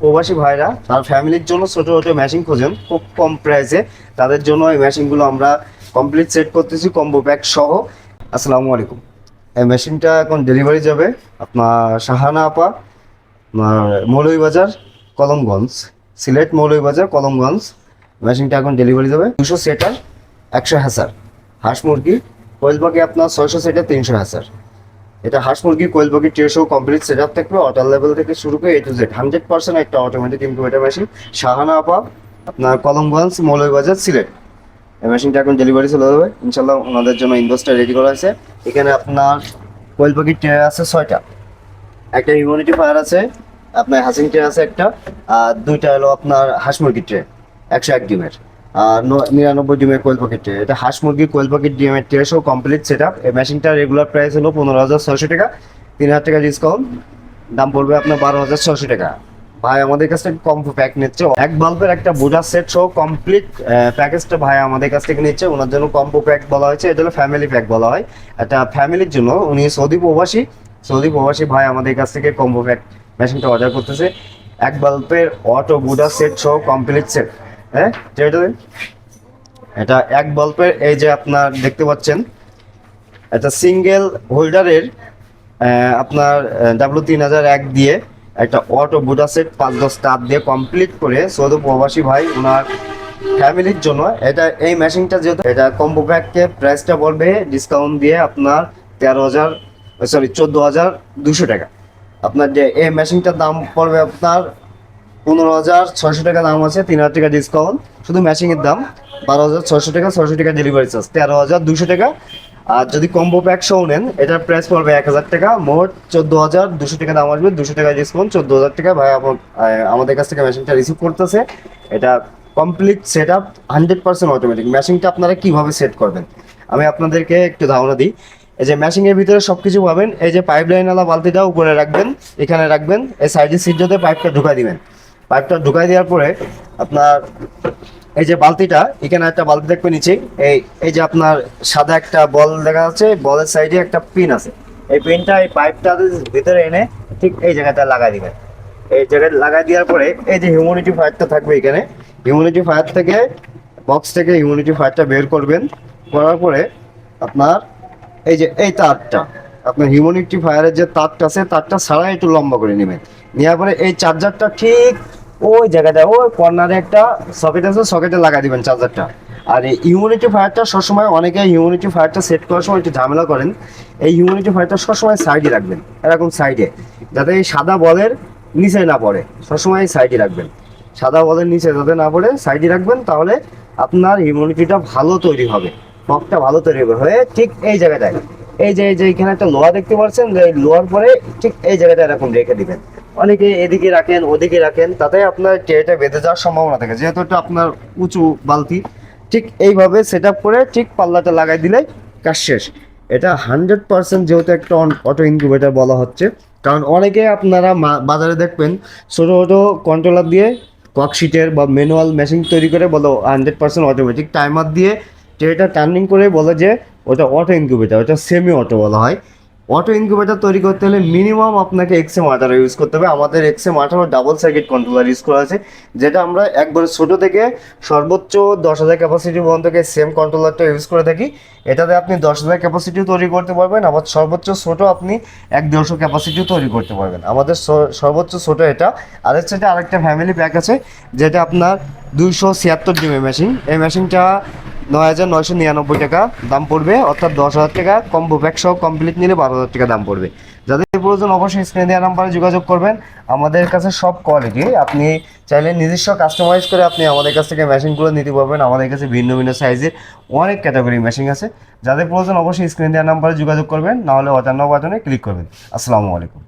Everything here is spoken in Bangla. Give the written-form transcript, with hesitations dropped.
প্রবাসী ভাইরা তার ফ্যামিলির জন্য ছোট ছোট মেশিন খোঁজেন খুব কম প্রাইসে, তাদের জন্য এই মেশিনগুলো আমরা কমপ্লিট সেট করতেছি কম্বো প্যাক সহ। আসসালামু আলাইকুম। এই মেশিনটা এখন ডেলিভারি যাবে আপনার শাহানা আপা, আপনার মৌলভীবাজার কলমগঞ্জ, সিলেট মৌলভীবাজার কলমগঞ্জ। মেশিনটা এখন ডেলিভারি যাবে 200 সেটার 100 হ্যাসার হাঁস মুরগি, কোয়েল পাখি আপনার 600 সেটার 300 হ্যাসার। এটা হাঁস মুরগি কোয়েল পাখি ট্রেসও কমপ্লিট সেট আপ থাকবে, ওয়াটার লেভেল থেকে শুরু করে A to Z 100% একটা অটোমেটিক ইনকিউবেটর মেশিন। শাহানা আপা, আপনার কলমগঞ্জ মৌলভীবাজার সিলেট। এই মেশিনটা এখন ডেলিভারি চলে যাবে ইনশাল্লাহ। ওনাদের জন্য ইনভয়েসটা রেডি করা হয়েছে। এখানে আপনার কোয়েল পাখির ট্রে আছে 6টা, একটা হিউম্যানিটি ফায়ার আছে, আপনার হাসিং ট্রে আছে একটা, আর 2টা হলো আপনার হাঁস মুরগির ট্রে 101 ডিমের, আর 99 ডিমের কোয়েল পাখির ট্রে। এটা হাঁস মুরগি কোয়েল পাখির ডিমের ট্রে সহ কমপ্লিট সেট আপ। এই মেশিনটার রেগুলার প্রাইস হলো 15,600 টাকা, 3,000 টাকা ডিসকাউন্ট, দাম পড়বে আপনার 12,600 টাকা। ভাই আমাদের কাছ থেকে কম্বো প্যাক নিচ্ছে, এক বাল্বের একটা বুডা সেট সহ কমপ্লিট প্যাকেজটা ভাই আমাদের কাছ থেকে নিচ্ছে। ওনার জন্য কম্বো প্যাক বলা হয়েছে, এটা হলো ফ্যামিলি প্যাক বলা হয়। এটা ফ্যামিলির জন্য, উনি সৌদি প্রবাসী ভাই আমাদের কাছ থেকে কম্বো প্যাক মেশিনটা অর্ডার করতেছে। এক বাল্বের অটো বুডা সেট সহ কমপ্লিট সেট। হ্যাঁ, এটা এক বাল্বের, এই যে আপনার দেখতে পাচ্ছেন এটা সিঙ্গেল হোল্ডারের আপনার W3001 দিয়ে একটা অটো বুটা সেট 5-10 তার দিয়ে কমপ্লিট করে সৌদি প্রবাসী ভাই ওনার ফ্যামিলির জন্য। এটা এই মেশিনটা যেহেতু এটা কম্বো প্যাকে প্রাইসটা পড়বে ডিসকাউন্ট দিয়ে আপনার 14,200 টাকা। আপনার যে এই মেশিনটার দাম পড়বে আপনার 15,600 টাকা দাম আছে, 3,000 টাকা ডিসকাউন্ট, শুধু মেশিনের দাম 12,600 টাকা, 600 টাকা ডেলিভারি চার্জ, 13,200 টাকা। আর যদি কম্বো প্যাক সহ নেন এটার প্রাইস পড়বে 1,000 টাকা, মোট 14,200 টাকা দাম আসবে, 200 টাকা ডিসকাউন্ট, 14,000 টাকা। ভাই আমাদের কাছ থেকে মেশিনটা রিসিভ করতেছে। এটা কমপ্লিট সেট আপ 100% অটোমেটিক। মেশিনটা আপনারা কিভাবে সেট করবেন আমি আপনাদেরকে একটু ধারণা দিই। এই যে মেশিনের ভিতরে সব কিছু পাবেন। এই যে পাইপ লাইনওয়ালা বালতিটা উপরে রাখবেন, এখানে রাখবেন, এই সাইডে সিটটাতে পাইপটা ঢুকাই দিবেন। পাইপটা ঢুকাই দেওয়ার পরে আপনার এই যে বালতিটা, এখানে একটা বালতি দেখবে নিচে, এই যে আপনার সাদা একটা বল দেখা যাচ্ছে, বলের সাইডে একটা পিন আছে। এই পিনটা এই পাইপটা ভিতরে এনে ঠিক এই জায়গাটা লাগাই দিবেন। এই জায়গায় লাগাই দেওয়ার পরে এই যে হিউমিডিটি ফায়ারটা থাকবে এখানে, হিউমিডিটি ফায়ার থেকে বক্স থেকে হিউমিডিটি ফায়ারটা বের করবেন। করার পরে আপনার এই যে এই তারটা, আপনার হিউমিডিটি ফায়ারের যে তারটা আছে তারটা ছাড়া একটু লম্বা করে নেবেন। নেওয়ার পরে এই চার্জারটা ঠিক ওই জায়গাটা, ওই কর্নারে একটা সকেট আছে, সকেটে লাগাই দিবেন চার্জারটা। আর এই হিউমিডিটি ফায়ারটা সবসময়, অনেকে হিউমিডিটি ফায়ারটা সেট করার সময় একটু ঝামেলা করেন, এই হিউমিডিটি ফায়ারটা সবসময় সাইডে রাখবেন, এরকম সাইডে, যাতে এই সাদা বলের নিচে না পড়ে, সবসময় সাইডে রাখবেন। সাদা বলের নিচে যাতে না পড়ে সাইডে রাখবেন, তাহলে আপনার হিউমিডিটিটা ভালো তৈরি হবে, ফগটা ভালো তৈরি হবে। হয়ে ঠিক এই জায়গাটায়, এই যে এখানে একটা লোহা দেখতে পাচ্ছেন, যে লোহার পরে ঠিক এই জায়গাটা এরকম রেখে দিবেন। অনেকে এদিকে রাখেন ওদিকে রাখেন, তাতে আপনার ট্রেটা বেঁধে যাওয়ার সম্ভাবনা থাকে, যেহেতু এটা আপনার উঁচু বালতি। ঠিক এইভাবে সেট আপ করে ঠিক পাল্লাটা লাগাই দিলে কাজ শেষ। এটা 100% যেহেতু একটা অটো ইনকিউবেটর বলা হচ্ছে, কারণ অনেকে আপনারা বাজারে দেখবেন ছোটো ছোটো কন্ট্রোলার দিয়ে ককশিটের বা ম্যানুয়াল মেশিন তৈরি করে বলো 100% অটোমেটিক, টাইমার দিয়ে ট্রেটা টার্নিং করে বলে যে ওটা অটো ইনকিউবেটর, ওটা সেমি অটো বলা হয়। অটো ইনকিউবেটর তৈরি করতে হলে মিনিমাম আপনাকে XM18 ইউজ করতে হবে। আমাদের XM18 double circuit controller use করা আছে, যেটা আমরা একবারে ছোটো থেকে সর্বোচ্চ 10,000 ক্যাপাসিটি পর্যন্ত সেম কন্ট্রোলারটা ইউজ করে থাকি। এটাতে আপনি 10,000 ক্যাপাসিটিও তৈরি করতে পারবেন, আবার সর্বোচ্চ ছোটো আপনি 150 ক্যাপাসিটিও তৈরি করতে পারবেন। আমাদের সর্বোচ্চ ছোটো এটা। আরেক সাইডে আরেকটা ফ্যামিলি প্যাক আছে, যেটা আপনার 276 ডিমের মেশিন। এই মেশিনটা 9,999 টাকা দাম পড়বে, অর্থাৎ 10,000 টাকা। কম্বো প্যাক সহ কমপ্লিট নিলে 12,000 টাকা দাম পড়বে। যাদের প্রয়োজন অবশ্যই স্ক্রিনে দেওয়া নাম্বারে যোগাযোগ করবেন। আমাদের কাছে সব কোয়ালিটি, আপনি চাইলে নিজস্ব কাস্টমাইজ করে আপনি আমাদের কাছ থেকে মেশিনগুলো নিতে পারবেন। আমাদের কাছে ভিন্ন ভিন্ন সাইজের অনেক ক্যাটাগরি মেশিন আছে। যাদের প্রয়োজন অবশ্যই স্ক্রিনে দেওয়া নাম্বারে যোগাযোগ করবেন, নাহলে অজানা বাটনে ক্লিক করবেন। আসসালামু আলাইকুম।